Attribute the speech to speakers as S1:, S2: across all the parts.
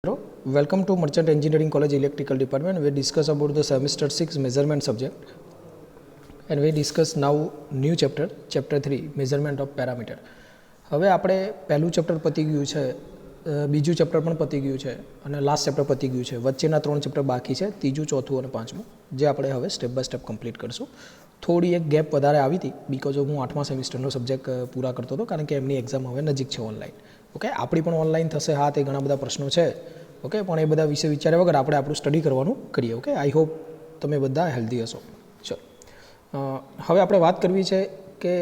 S1: Hello, welcome to Merchant Engineering College Electrical Department. We discuss about the semester 6 measurement subject, and we discuss now new chapter 3 measurement of parameter. હવે આપણે પહેલું chapter પતી ગયું છે, બીજું chapter પણ પતી ગયું છે અને લાસ્ટ ચેપ્ટર પતી ગયું છે. વચ્ચેના 3 ચેપ્ટર બાકી છે, ત્રીજું, ચોથું અને પાંચમું, જે આપણે હવે સ્ટેપ બાય સ્ટેપ કમ્પ્લીટ કરશું. થોડી એક ગેપ વધારે આવી હતી બીકોઝ હું 8મા સેમિસ્ટરનો સબ્જેક્ટ પૂરા કરતો હતો, કારણ કે એમની એક્ઝામ હવે નજીક છે ઓનલાઈન. ઓકે, આપણી પણ ઓનલાઈન થશે. હા, તે ઘણા બધા પ્રશ્નો છે. ઓકે, પણ એ બધા વિશે વિચાર્યા વગર આપણે આપણું સ્ટડી કરવાનું કરીએ. ઓકે, આઈ હોપ તમે બધા હેલ્ધી હશો. ચલો, હવે આપણે વાત કરવી છે કે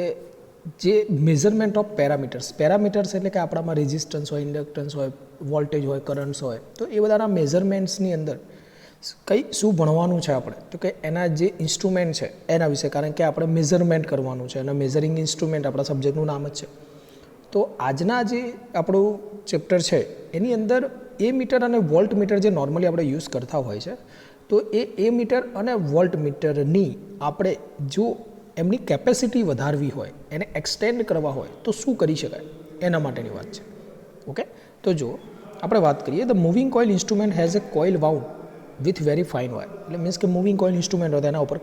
S1: જે મેઝરમેન્ટ ઓફ પેરામીટર્સ એટલે કે આપણામાં રેઝિસ્ટન્સ હોય, ઇન્ડક્ટન્સ હોય, વોલ્ટેજ હોય, કરંટ્સ હોય, તો એ બધાના મેઝરમેન્ટ્સની અંદર શું ભણવાનું છે આપણે, તો કે એના જે ઇન્સ્ટ્રુમેન્ટ છે એના વિશે, કારણ કે આપણે મેઝરમેન્ટ કરવાનું છે અને મેઝરિંગ ઇન્સ્ટ્રુમેન્ટ આપણા સબ્જેક્ટનું નામ જ છે. તો આજના જે આપણું ચેપ્ટર છે એની અંદર એ મીટર અને વોલ્ટ મીટર જે નોર્મલી આપણે યુઝ કરતા હોય છે, તો એ મીટર અને વોલ્ટ મીટરની આપણે જો એમની કેપેસિટી વધારવી હોય, એને એક્સટેન્ડ કરવા હોય તો શું કરી શકાય, એના માટેની વાત છે. ઓકે, તો જો આપણે વાત કરીએ, the moving coil instrument has a coil wound with very fine wire. એટલે મીન્સ કે મૂવિંગ કોઇલ ઇન્સ્ટ્રુમેન્ટ હોય એના ઉપર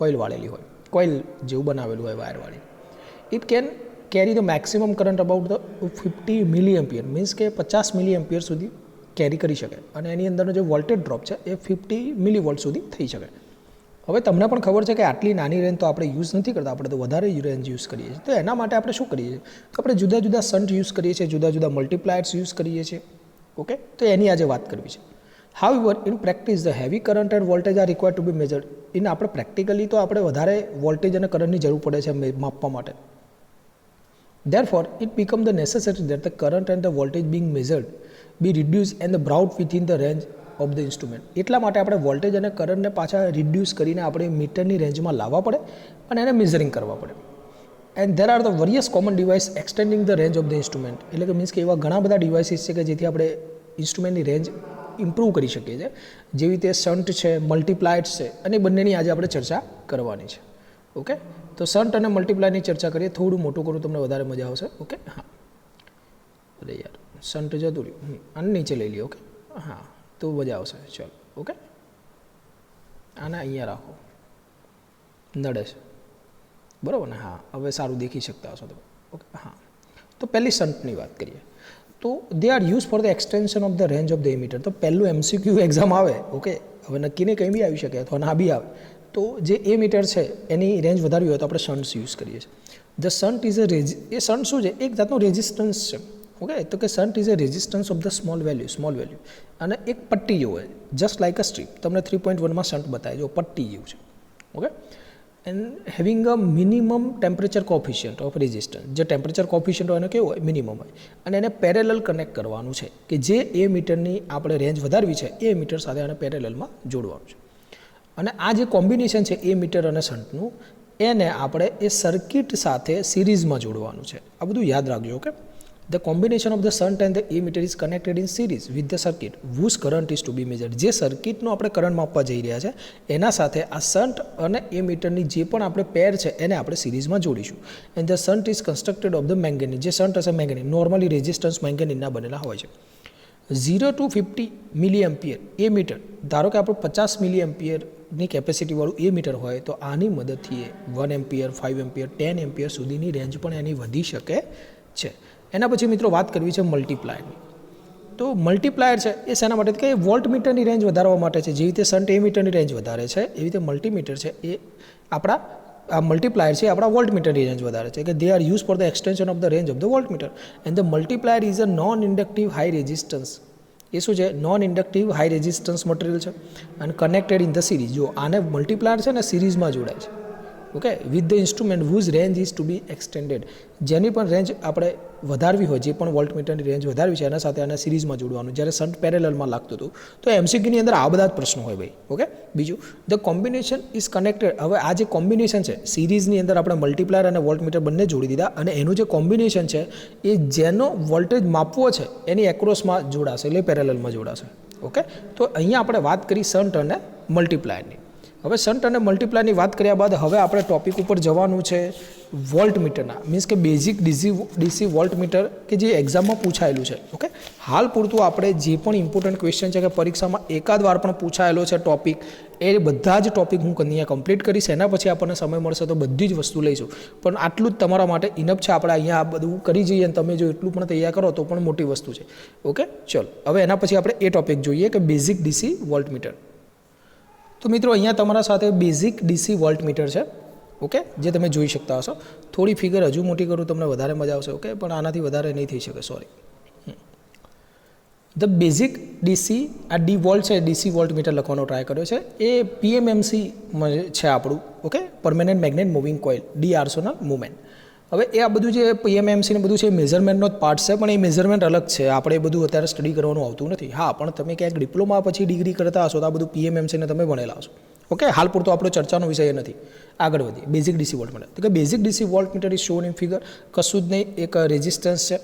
S1: કોઇલ વાળેલી હોય, કોઇલ જેવું બનાવેલું હોય વાયરવાળી. It can carry the maximum current about the 50 milli ampere, means કે 50 મિલી એમ્પિયર સુધી કેરી કરી શકે, અને એની અંદરનો જે વોલ્ટેજ ડ્રોપ છે એ 50 મિલી વોલ્ટ સુધી થઈ શકે. હવે તમને પણ ખબર છે કે આટલી નાની રેન્જ તો આપણે યુઝ નથી કરતા, આપણે તો વધારે રેન્જ યુઝ કરીએ છીએ. તો એના માટે આપણે શું કરીએ છીએ, તો આપણે જુદા જુદા શન્ટ યુઝ કરીએ છીએ, જુદા જુદા મલ્ટીપ્લાયર્સ યુઝ કરીએ છીએ. ઓકે, તો એની આજે વાત કરવી છે. However in practice the heavy current and voltage are required to be measured. In આપણે પ્રેક્ટિકલી તો આપણે વધારે વોલ્ટેજ અને કરંટની જરૂર પડે છે માપવા માટે. Therefore, it becomes the necessity that the current and the voltage being measured be reduced and brought within the range of the instrument. એટલા માટે આપણે વોલ્ટેજ અને કરંટને પાછા રિડ્યુસ કરીને આપણે મીટરની રેન્જમાં લાવવા પડે અને એને મેઝરિંગ કરવા પડે. And there are the various common device extending the range of the instrument. એટલે કે મીન્સ કે એવા ઘણા બધા ડિવાઇસીસ છે કે જેથી આપણે ઇન્સ્ટ્રુમેન્ટની રેન્જ ઇમ્પ્રૂવ કરી શકીએ છીએ, જેવી રીતે શન્ટ છે, મલ્ટીપ્લાયર્સ છે, અને બંનેની આજે આપણે ચર્ચા કરવાની છે. ઓકે, તો શન્ટ અને મલ્ટીપ્લાયની ચર્ચા કરીએ. થોડું મોટું કરું તમને વધારે મજા આવશે. ઓકે, હા, અરે યાર શન્ટ જતું રહ્યું, આને નીચે લઈ લઈએ. ઓકે, હા, તો મજા આવશે. ચાલો, ઓકે, આને અહીંયા રાખો, નડે છે બરાબર ને? હા, હવે સારું દેખી શકતા હશો તમે. ઓકે, હા, તો પહેલી શન્ટની વાત કરીએ. તો they are use for the extension of the range of the ammeter. તો પહેલું MCQ એક્ઝામ આવે. ઓકે, હવે નક્કીને કંઈ બી આવી શકે અથવા ના બી આવે. તો જે એ મીટર છે એની રેન્જ વધારવી હોય તો આપણે શન્ટ્સ યુઝ કરીએ છીએ. The shunt is A shunt શું છે? એક જાતનું રેઝિસ્ટન્સ છે. ઓકે, તો કે shunt is a resistance of the small value, અને એક પટ્ટી જેવું હોય, જસ્ટ લાઇક અ સ્ટ્રીપ. તમને 3.1માં શન્ટ બતાવે જો પટ્ટી જેવું છે. Okay, and having a minimum temperature coefficient of resistance. જે ટેમ્પરેચર કોફિશિયન્ટ હોય એને કેવું હોય? મિનિમમ હોય. અને એને પેરેલલ કનેક્ટ કરવાનું છે, કે જે એ મીટરની આપણે રેન્જ વધારવી છે એ મીટર સાથે એને પેરેલલમાં જોડવાનું છે. અને આ જે કોમ્બિનેશન છે એ મીટર અને શન્ટનું, એને આપણે એ સર્કિટ સાથે સિરીઝમાં જોડવાનું છે. આ બધું યાદ રાખજો. Okay, the combination of the shunt and the ammeter is connected in series with the circuit whose current is to be measured. જે સર્કિટનો આપણે કરંટ માપવા જઈ રહ્યા છે એના સાથે આ શન્ટ અને એ મીટરની જે પણ આપણે પેર છે એને આપણે સિરીઝમાં જોડીશું. And the shunt is constructed of the manganese. જે શન્ટ હશે મેંગેનીઝ, નોર્મલી રેઝિસ્ટન્સ મેંગેનીઝના બનેલા હોય છે. 0 to 50 milli ampere ammeter, ધારો કે આપણું 50 મિલી એમ્પિયરની કેપેસિટીવાળું એ મીટર હોય તો આની મદદથી 1 એમ્પિયર, 5 એમ્પિયર, 10 એમ્પિયર સુધીની રેન્જ પણ એની વધી શકે છે. એના પછી મિત્રો વાત કરવી છે મલ્ટીપ્લાયરની. તો મલ્ટીપ્લાયર છે એ શેના માટે? કે વોલ્ટ મીટરની રેન્જ વધારવા માટે છે. જેવી રીતે શન્ટ એ મીટરની રેન્જ વધારે છે, એવી રીતે મલ્ટીમીટર છે એ આપણા આ મલ્ટીપ્લાયર છે આપણા વોલ્ટ મીટરની રેન્જ વધારે છે. કે they are use for the extension of the range of the voltmeter. And the multiplier is a non inductive high resistance. એ શું છે? Non inductive high resistance material છે અને કનેક્ટેડ ઇન ધ સિરીઝ. જો આને multiplier છે ને સિરીઝમાં જોડાય છે. Okay, with the instrument whose range is to be extended. જેની પણ રેન્જ આપણે વધારવી હોય, જે પણ વોલ્ટ મીટરની રેન્જ વધારવી છે એના સાથે આને સિરીઝમાં જોડવાનું. જ્યારે શન્ટ પેરેલલમાં લાગતું હતું. તો MCQની અંદર આ બધા જ પ્રશ્નો હોય ભાઈ. ઓકે, બીજું ધ કોમ્બિનેશન ઇઝ કનેક્ટેડ. હવે આ જે કોમ્બિનેશન છે સિરીઝની અંદર આપણે મલ્ટીપ્લાયર અને વોલ્ટ મીટર બંને જોડી દીધા, અને એનું જે કોમ્બિનેશન છે એ જેનો વોલ્ટેજ માપવો છે એની એક્રોસમાં જોડાશે, એટલે પેરેલલમાં જોડાશે. ઓકે, તો અહીંયા આપણે વાત કરી શન્ટ અને મલ્ટીપ્લાયરની. હવે શન્ટ અને મલ્ટીપ્લાયની વાત કર્યા બાદ હવે આપણે ટોપિક ઉપર જવાનું છે વોલ્ટ મીટરના, મીન્સ કે બેઝિક ડીસી વોલ્ટ મીટર કે જે એક્ઝામમાં પૂછાયેલું છે. ઓકે, હાલ પૂરતું આપણે જે પણ ઇમ્પોર્ટન્ટ ક્વેશ્ચન છે કે પરીક્ષામાં એકાદ વાર પણ પૂછાયેલો છે ટોપિક, એ બધા જ ટોપિક હું અહીંયા કમ્પ્લીટ કરીશ. એના પછી આપણને સમય મળશે તો બધી જ વસ્તુ લઈશું, પણ આટલું જ તમારા માટે ઇનફ છે. આપણે અહીંયા આ બધું કરી જઈએ અને તમે જો એટલું પણ તૈયાર કરો તો પણ મોટી વસ્તુ છે. ઓકે, ચલો હવે એના પછી આપણે એ ટોપિક જોઈએ કે બેઝિક ડીસી વોલ્ટ મીટર. તો મિત્રો અહીંયા તમારા સાથે બેઝિક ડીસી વોલ્ટ મીટર છે. ઓકે, જે તમે જોઈ શકતા હશો. થોડી ફિગર હજુ મોટી કરું તમને વધારે મજા આવશે. ઓકે, પણ આનાથી વધારે નહીં થઈ શકે, સોરી. ધ બેઝિક ડીસી, આ ડી વોલ્ટ છે, ડીસી વોલ્ટ મીટર લખવાનો ટ્રાય કર્યો છે. એ પીએમએમસી છે આપણું. Okay, permanent magnet moving coil, d'Arsonval movement. હવે એ આ બધું જે પીએમએમસી ને બધું છે એ મેઝરમેન્ટનો જ પાર્ટ છે, પણ એ મેઝરમેન્ટ અલગ છે. આપણે એ બધું અત્યારે સ્ટડી કરવાનું આવતું નથી. હા, પણ તમે ક્યાંક ડિપ્લોમા પછી ડિગ્રી કરતા હશો તો આ બધું પીએમએમસીને તમે ભણેલા હશો. ઓકે, હાલ પૂરતો આપણો ચર્ચાનો વિષય નથી. આગળ વધીએ. Basic DC voltmeter. તો કે basic DC voltmeter is shown in figure. કશું જ નહીં, એક રેઝિસ્ટન્સ છે.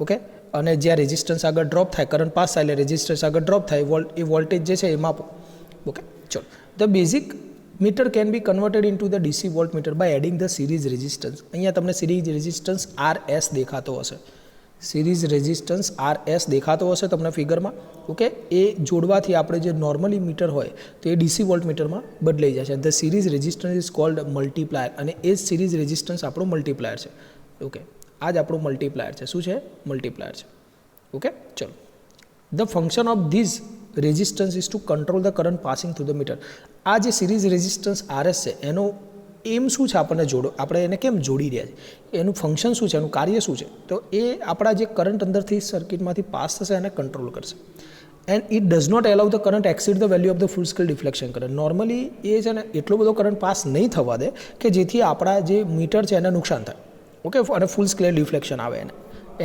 S1: ઓકે, અને જ્યાં રેઝિસ્ટન્સ આગળ ડ્રોપ થાય, કરંટ પાસ થાય એટલે રેઝિસ્ટન્સ આગળ ડ્રોપ થાય, એ વોલ્ટેજ જે છે એ માપો. ઓકે, ચલો. The basic meter can be converted into the DC voltmeter by adding the series resistance. અહીંયા તમને સિરીઝ રેઝિસ્ટન્સ RS દેખાતો હશે. સિરીઝ રેઝિસ્ટન્સ RS દેખાતો હશે તમને ફિગરમાં. ઓકે, એ જોડવાથી આપણે જે નોર્મલી મીટર હોય તો એ ડીસી વોલ્ટ મીટરમાં બદલાઈ જાય છે. The series resistance is called multiplier, અને એ જ સિરીઝ રેઝિસ્ટન્સ આપણો મલ્ટીપ્લાયર છે. ઓકે, આ જ આપણું મલ્ટીપ્લાયર છે. શું છે? મલ્ટીપ્લાયર છે. ઓકે, ચલો. The function of these resistance is to control the current passing through the meter. આ જે સિરીઝ રેઝિસ્ટન્સ RS છે એનો એમ શું છે? આપણને આપણે એને કેમ જોડી રહ્યા છે? એનું ફંક્શન શું છે? એનું કાર્ય શું છે? તો એ આપણા જે કરંટ અંદરથી સર્કિટમાંથી પાસ થશે એને કંટ્રોલ કરશે. And it does not allow the current exceed the value of the full scale deflection current. Normally એ છે ને એટલો બધો કરંટ પાસ નહીં થવા દે કે જેથી આપણા જે મીટર છે એને નુકસાન થાય. ઓકે, અને ફૂલ સ્કેલ ડિફ્લેક્શન આવે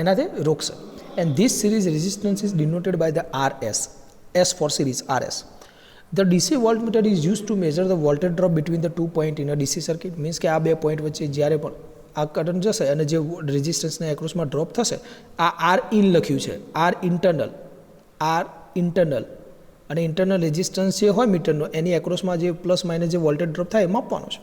S1: એનાથી રોકશે. And this series resistance is denoted by the RS. S for series, RS. The DC voltmeter is used to measure the voltage drop between the 2 points in a DC circuit. Means કે આ બે point વચ્ચે જ્યારે પણ આ current જશે અને જે રેઝિસ્ટન્સને એક્રોસમાં ડ્રોપ થશે, આ R ઇન લખ્યું છે, R ઇન્ટરનલ અને ઇન્ટરનલ રેઝિસ્ટન્સ જે હોય મીટરનો એની એક્રોસમાં જે પ્લસ માઇનસ જે વોલ્ટેજ ડ્રોપ થાય એ માપવાનો છે.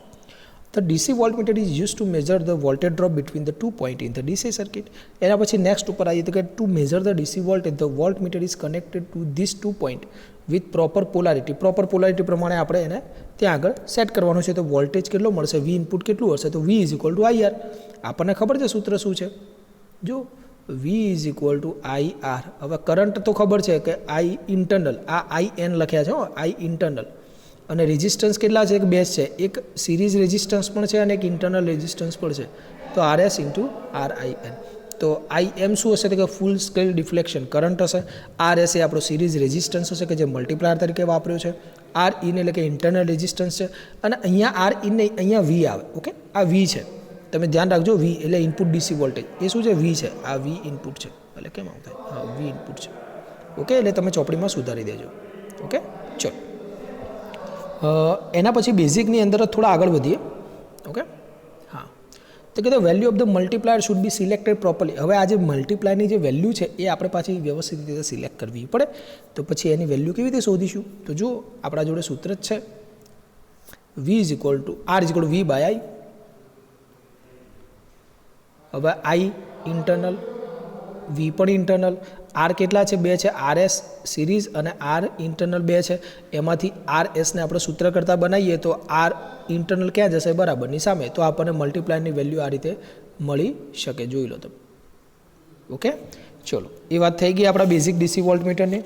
S1: The DC voltmeter is used to measure the voltage drop between the 2 points in the DC circuit. એના પછી નેક્સ્ટ ઉપર આવીએ તો કે two measure the DC voltage, the voltmeter is connected to these 2 points with proper polarity. Proper polarity પ્રમાણે આપણે એને ત્યાં આગળ સેટ કરવાનું છે. તો વોલ્ટેજ કેટલો મળશે? V ઇનપુટ કેટલું હશે? તો V is equal two IR. આપણને ખબર છે સૂત્ર શું છે? જો V is equal two IR. હવે કરંટ તો ખબર છે કે I ઇન્ટરનલ, આ IN લખ્યા છે, I ઇન્ટરનલ. અને રેઝિસ્ટન્સ કેટલા છે? કે બે છે. એક સિરીઝ રેઝિસ્ટન્સ પણ છે અને એક ઇન્ટરનલ રેઝિસ્ટન્સ પણ છે. તો RS ઇન્ટુ RIN. તો IM શું હશે? તો કે ફૂલ સ્કેલ ડિફ્લેક્શન કરંટ હશે. RS એ આપણો સિરીઝ રેઝિસ્ટન્સ હશે કે જે મલ્ટીપ્લાયર તરીકે વાપર્યો છે. RIN એટલે કે ઇન્ટરનલ રેઝિસ્ટન્સ છે. અને અહીંયા RIN નહીં, અહીંયા V આવે. ઓકે, આ V છે, તમે ધ્યાન રાખજો. V એટલે ઇનપુટ DC વોલ્ટેજ. એ શું છે? V છે. આ V ઇનપુટ છે. એટલે કેમ આવું થાય? હા, V ઇનપુટ છે. ઓકે, એટલે તમે ચોપડીમાં સુધારી દેજો. ઓકે, ચલો. એના પછી બેઝિકની અંદર થોડા આગળ વધીએ. ઓકે, હા. તો કે the value of the multiplier should be selected properly. હવે આ જે મલ્ટીપ્લાયરની જે વેલ્યુ છે એ આપણે પાછી વ્યવસ્થિત રીતે સિલેક્ટ કરવી પડે. તો પછી એની વેલ્યુ કેવી રીતે શોધીશું? તો જો આપણા જોડે સૂત્ર જ છે, V is equal to R is equal to V by I. હવે I ઇન્ટરનલ, V પણ ઇન્ટરનલ. R કેટલા છે? બે છે. RS સિરીઝ અને R ઇન્ટરનલ બે છે. એમાંથી RSને આપણે સૂત્ર કરતાં બનાવીએ તો R ઇન્ટરનલ ક્યાં જશે? બરાબરની સામે. તો આપણને મલ્ટીપ્લાયરની વેલ્યુ આ રીતે મળી શકે. જોઈ લો તમે. ઓકે, ચલો. એ વાત થઈ ગઈ આપણા બેઝિક DC વોલ્ટ મીટરની.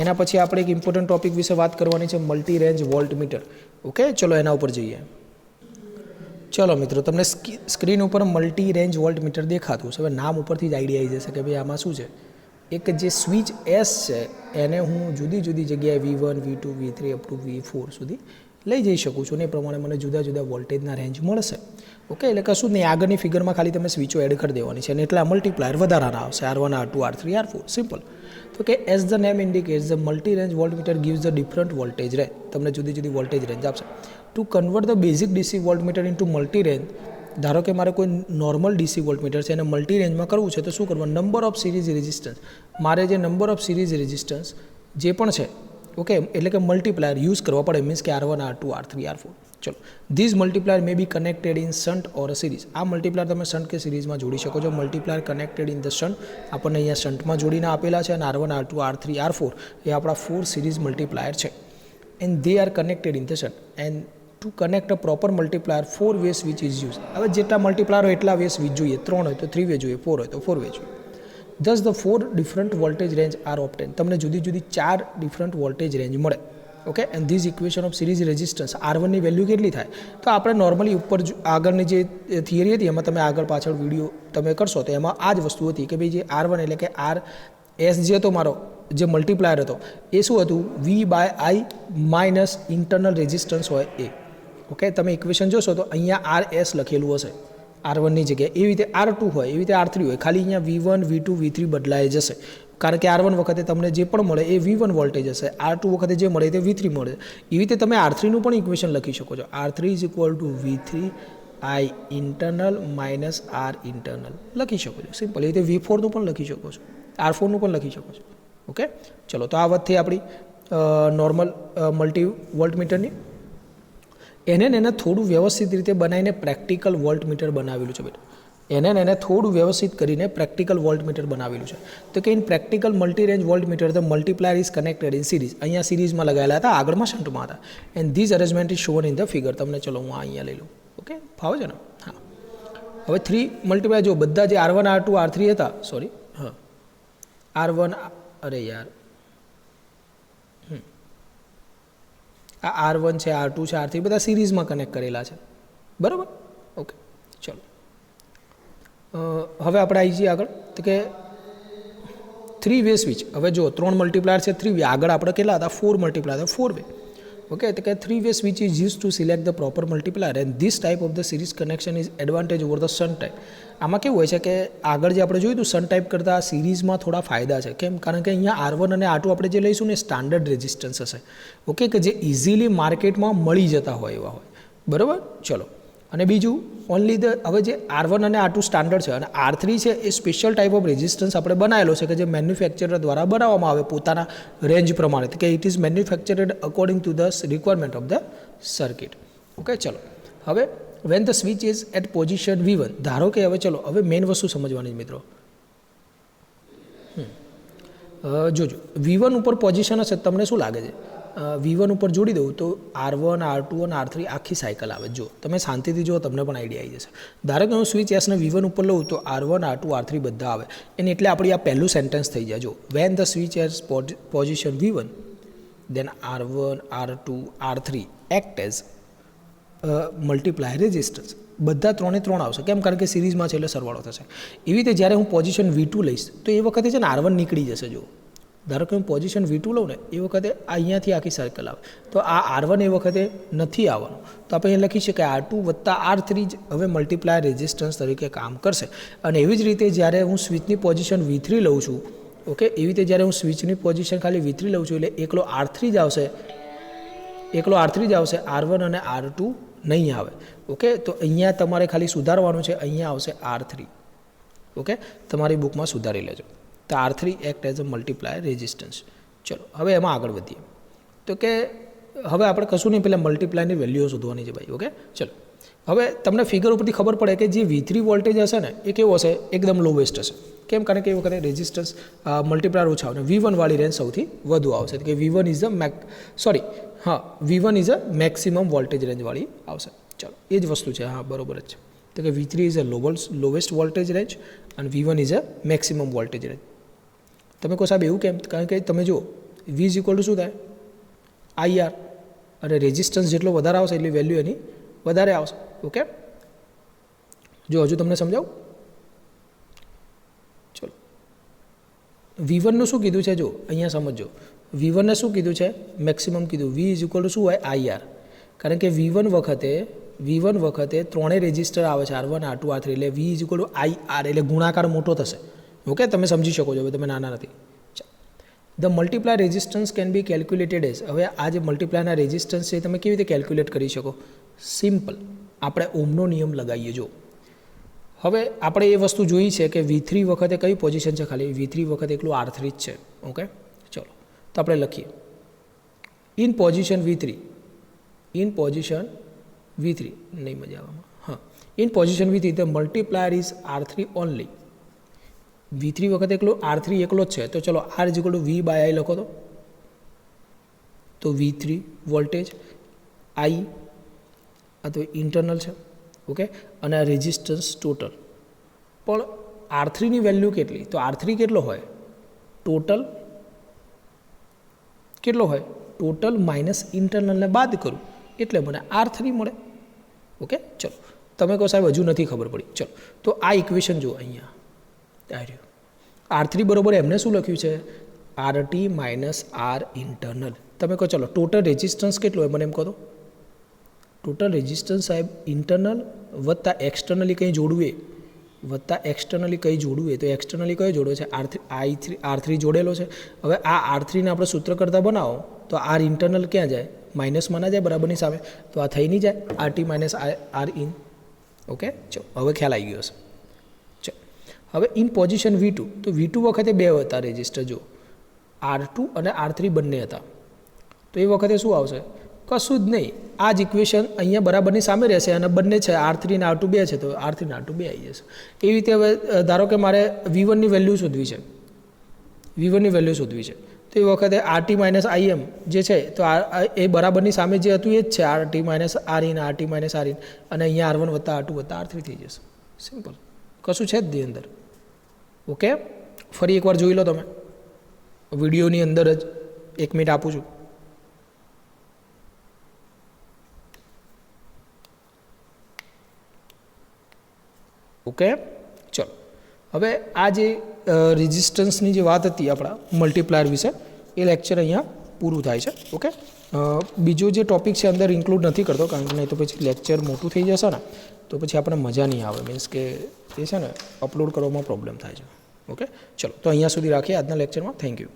S1: એના પછી આપણે એક ઇમ્પોર્ટન્ટ ટોપિક વિશે વાત કરવાની છે, multi range voltmeter. Okay, ચલો એના ઉપર જઈએ. ચલો મિત્રો, તમને સ્ક્રીન ઉપર મલ્ટી રેન્જ વોલ્ટ મીટર દેખાતું હશે. હવે નામ ઉપરથી જ આઈડિયા આવી જશે કે ભાઈ આમાં શું છે. એક જે સ્વિચ S છે એને હું જુદી જુદી જગ્યાએ V1, V2, V3 up to V4 સુધી લઈ જઈ શકું છું. ને એ પ્રમાણે મને જુદા જુદા વોલ્ટેજના રેન્જ મળશે. ઓકે, એટલે કશું જ નહીં, આગળની ફિગરમાં ખાલી તમે સ્વિચો એડ કરી દેવાની છે અને એટલા મલ્ટીપ્લાયર વધારાના આવશે, R1, R2, R3, R4. Simple. તો કે as the name indicates the multi range voltmeter gives the different voltage range. તમને જુદી જુદી વોલ્ટેજ રેન્જ આપશે. To convert the basic DC voltmeter into multi range, ધારો કે મારે કોઈ નોર્મલ DC વોલ્ટ મીટર છે એને મલ્ટી રેન્જમાં કરવું છે તો શું કરવાનું? નંબર ઓફ સિરીઝ રેઝિસ્ટન્સ, મારે જે નંબર ઓફ સિરીઝ રેઝિસ્ટન્સ જે પણ છે, ઓકે, એટલે કે મલ્ટીપ્લાયર યુઝ કરવા પડે, મીન્સ કે R1 R2 R3 R4. ચલો, these multiplier may be connected in shunt or series. આ મલ્ટીપ્લાયર તમે શન્ટ કે સિરીઝમાં જોડી શકો છો. Multiplier connected in the shunt આપણને અહીંયા શન્ટમાં જોડીને આપેલા છે, અને R1 R2 R3 R4 એ આપણા 4 સિરીઝ મલ્ટીપ્લાયર છે. And they are connected in the shunt. And two connect a proper multiplier 4 way switch is use. હવે જેટલા મલ્ટીપ્લાયર હોય એટલા વે સ્વિચ જોઈએ. 3 હોય તો 3 વે જોઈએ, 4 હોય તો 4 વે જોઈએ. Thus the 4 different voltage range are obtained. તમને જુદી જુદી 4 ડિફરન્ટ વોલ્ટેજ રેન્જ મળે. Okay, and this equation of series resistance R1 ની વેલ્યુ કેટલી થાય? તો આપણે નોર્મલી ઉપર આગળની જે થિયરી હતી એમાં તમે આગળ પાછળ વિડીયો તમે કરશો તો એમાં આ જ વસ્તુ હતી કે ભાઈ જે R1 એટલે કે આર એસ જે હતો મારો જે મલ્ટીપ્લાયર હતો એ શું હતું? V/I માઇનસ ઇન્ટરનલ રેઝિસ્ટન્સ હોય એ. ઓકે, તમે ઇક્વેશન જોશો તો અહીંયા RS લખેલું હશે R1 ની જગ્યાએ. એવી રીતે R2 હોય, એવી રીતે R3 હોય, ખાલી અહીંયા V1 V2 V3 બદલાઈ જશે, કારણ કે R1 વખતે તમને જે પણ મળે એ V1 વોલ્ટેજ હશે, R2 વખતે જે મળે તે V3 મળે. એવી રીતે તમે R3 નું પણ ઇક્વેશન લખી શકો છો. R3 = V3I internal minus R internal લખી શકો છો, સિમ્પલ. એ રીતે V4 નું પણ લખી શકો છો, R4 નું પણ લખી શકો છો. ઓકે, ચલો, તો આ વાત થઈ આપણી નોર્મલ મલ્ટી વોલ્ટમીટરની. એને થોડું વ્યવસ્થિત રીતે બનાવીને પ્રેક્ટિકલ વોલ્ટમીટર બનાવેલું છે બેટા. એને થોડું વ્યવસ્થિત કરીને પ્રેક્ટિકલ વોલ્ટમીટર બનાવેલું છે. તો કે in practical multi range voltmeter the multiplier is connected in series. અહીંયા સિરીઝમાં લગાવેલા હતા, આગળમાં શન્ટમાં હતા. And this arrangement is shown in the figure. તમને ચલો હું અહીંયા લઈ લઉં. ઓકે, ફાવે છે ને? હા, હવે 3 મલ્ટીપ્લાયર જો બધા જે R1 R2 R3 હતા, સોરી, હા, R1, અરે યાર, આ R1 છે, R2 છે, R3 બધા સિરીઝમાં કનેક્ટ કરેલા છે, બરાબર? ઓકે, ચલો, હવે આપણે આવી જઈએ આગળ. તો કે 3 વે સ્વિચ. હવે જો 3 મલ્ટીપ્લાયર છે, 3 વે. આગળ આપણે કેટલા હતા? 4 મલ્ટીપ્લાયર, 4 વે. ઓકે, તો કે 3 way switch is use to select the proper multiplier and this type of the series connection is advantage over the shunt type. આમાં કેવું હોય છે કે આગળ જે આપણે જોયું હતું શન્ટ ટાઈપ કરતાં સિરીઝમાં થોડા ફાયદા છે. કેમ? કારણ કે અહીંયા R1 અને R2 આપણે જે લઈશું ને સ્ટાન્ડર્ડ રેઝિસ્ટન્સ હશે. ઓકે, કે જે ઇઝીલી માર્કેટમાં મળી જતા હોય એવા હોય, બરાબર? ચલો, અને બીજું ઓનલી ધ, હવે જે R1 અને R2 સ્ટાન્ડર્ડ છે અને R3 છે એ સ્પેશિયલ ટાઈપ ઓફ રેઝિસ્ટન્સ આપણે બનાવેલો છે કે જે મેન્યુફેક્ચરર દ્વારા બનાવવામાં આવે પોતાના રેન્જ પ્રમાણે, કે it is manufactured according to the requirement of the circuit. Okay, ચલો, હવે when the switch is at position V1. ધારો કે હવે ચલો, હવે મેઇન વસ્તુ સમજવાની મિત્રો. જોજો V1 ઉપર પોઝિશન હશે, તમને શું લાગે છે? V1 ઉપર જોડી દઉં તો R1 R2 અને R3 આખી સાયકલ આવે. જો તમે શાંતિથી જો તમને પણ આઈડિયા આવી જશે. ધારો કે હું સ્વિચ એસને V1 ઉપર લઉં તો R1 R2 R3 બધા આવે. અને એટલે આપણી આ પહેલું સેન્ટેન્સ થઈ જાય. જો when the switch as position V1 then R1 R2 R3 act as multiplier resistance. બધા 3 3 આવશે. કેમ? કારણ કે સિરીઝમાં છે એટલે સરવાળો થશે. એવી રીતે જ્યારે હું પોઝિશન V2 લઈશ તો એ વખતે છે ને R1 નીકળી જશે. જો ધારો કે હું પોઝિશન V2 લઉં ને એ વખતે અહીંયાથી આખી સર્કલ આવે તો આ R1 એ વખતે નથી આવવાનું. તો આપણે અહીં લખી શકીએ R2 + R3 જ હવે મલ્ટીપ્લાયર રેઝિસ્ટન્સ તરીકે કામ કરશે. અને એવી જ રીતે જ્યારે હું સ્વિચની પોઝિશન V3 લઉં છું, ઓકે, એવી રીતે જ્યારે હું સ્વિચની પોઝિશન ખાલી V3 લઉં છું એટલે એકલો R3 જ આવશે, R1 અને R2 નહીં આવે. ઓકે, તો અહીંયા તમારે ખાલી સુધારવાનું છે, અહીંયા આવશે R3. ઓકે, તમારી બુકમાં સુધારી લેજો. તો R3 act as a multiplier resistance. ચલો, હવે એમાં આગળ વધીએ. તો કે હવે આપણે કશું નહીં, પહેલાં મલ્ટીપ્લાયરની વેલ્યુઓ શોધવાની છે ભાઈ. ઓકે, ચલો, હવે તમને ફિગર ઉપરથી ખબર પડે કે જે V3 વોલ્ટેજ હશે ને એ કેવો હશે? એકદમ લોવેસ્ટ હશે. કેમ? કારણ કે એ વખતે રેઝિસ્ટન્સ મલ્ટીપ્લાયર ઓછા આવે. V1 વાળી રેન્જ સૌથી વધુ આવશે. કે V1 is a maximum voltage રેન્જવાળી આવશે. ચલો, એ જ વસ્તુ છે. હા, બરોબર જ છે. તો કે V3 is a lowest voltage range અને V1 is a maximum voltage range. તમે કહો સાહેબ એવું કેમ? કારણ કે તમે જો V ઇઝ ઇક્વલ ટુ શું થાય? IR, અને રેઝિસ્ટન્સ જેટલો વધારે આવશે એટલી વેલ્યુ એની વધારે આવશે. ઓકે, જો હજુ તમને સમજાવું. ચલો, V1 નું શું કીધું છે? જો અહીંયા સમજો, V1 ને શું કીધું છે? મેક્સિમમ કીધું. V ઇઝ ઇક્વલ ટુ શું હોય? IR. કારણ કે V1 વખતે ત્રણેય રેઝિસ્ટર આવે છે, R1 R2 R3, એટલે V is equal two IR, એટલે ગુણાકાર મોટો થશે. ઓકે, તમે સમજી શકો છો, હવે તમે નાના નથી. The multiply resistance can be calculated as. હવે આ જે મલ્ટીપ્લાયના રેઝિસ્ટન્સ છે તમે કેવી રીતે કેલ્ક્યુલેટ કરી શકો? સિમ્પલ, આપણે ઓમનો નિયમ લગાવીએ. જો હવે આપણે એ વસ્તુ જોઈ છે કે V3 વખતે કઈ પોઝિશન છે? ખાલી V3 વખતે એકલું R3 જ છે. ઓકે, ચલો, તો આપણે લખીએ ઇન પોઝિશન V3 નહીં મજા આવવામાં, હા, in position V3 the multiplier is R3 only. V3 વખત R3 એકલો જ છે, તો ચલો R is equal to V by I લખો તો V3 વોલ્ટેજ, I આ તો ઇન્ટરનલ છે, ઓકે, અને આ રેઝિસ્ટન્સ ટોટલ. પણ R3ની વેલ્યુ કેટલી? તો R3 કેટલો હોય? ટોટલ કેટલો હોય? ટોટલ માઇનસ ઇન્ટરનલને બાદ કરું એટલે મને R3 મળે. ઓકે, ચલો તમે કહો સાહેબ હજુ નથી ખબર પડી. ચલો તો આ ઇક્વેશન જુઓ અહીંયા આવ્યું. R3 બરોબર એમને શું લખ્યું છે? RT minus R internal. તમે કહો ચલો ટોટલ રેઝિસ્ટન્સ કેટલો હોય મને એમ કહો તો? ટોટલ રેઝિસ્ટન્સ સાહેબ ઇન્ટરનલ વત્તા એક્સટર્નલી કંઈ જોડવું એ, વત્તા એક્સટર્નલી કંઈ જોડવું એ, તો એક્સટર્નલી કયો જોડ્યો છે? R3 જોડેલો છે. હવે આ R3ને આપણે સૂત્ર કરતાં બનાવો તો R ઇન્ટરનલ ક્યાં જાય? માઇનસમાં ના જાય બરાબરની સામે, તો આ થઈ નહીં જાય RT minus R in. Okay, ચલો હવે ખ્યાલ આવી ગયો હશે. ચલો હવે ઇન પોઝિશન V2, તો V2 વખતે બે હતા રેઝિસ્ટર, જો R2 અને R3 બંને હતા, તો એ વખતે શું આવશે? કશું જ નહીં, આ જ ઇક્વેશન અહીંયા બરાબરની સામે રહેશે અને બંને છે R3 ને R2 બે છે, તો R3 ને R2 બે આવી જશે. એવી રીતે હવે ધારો કે મારે V1ની વેલ્યુ શોધવી છે, V1ની વેલ્યુ શોધવી છે, તો એ વખતે RT માઇનસ IM જે છે તો એ બરાબરની સામે જે હતું એ જ છે RT minus RIN, RT minus RIN, અને અહીંયા R1 વત્તા R2 વત્તા R3 થઈ જશે. સિમ્પલ, કશું છે જ નહીં અંદર. ઓકે, ફરી એકવાર જોઈ લો તમે વિડીયોની અંદર જ, 1 મિનિટ આપું છું. ઓકે, ચલો હવે આ જે રેઝિસ્ટન્સની જે વાત હતી આપણા મલ્ટીપ્લાયર વિશે, એ લેક્ચર અહીંયા પૂરું થાય છે. ઓકે, બીજો જે ટોપિક છે અંદર ઇન્ક્લુડ નથી કરતો, કારણ કે નહીં તો પછી લેક્ચર મોટું થઈ જશે ને, તો પછી આપણને મજા નહીં આવે, મીન્સ કે એ છે ને અપલોડ કરવામાં પ્રોબ્લેમ થાય છે. ઓકે, ચલો તો અહીંયા સુધી રાખીએ આજના લેક્ચરમાં. Thank you.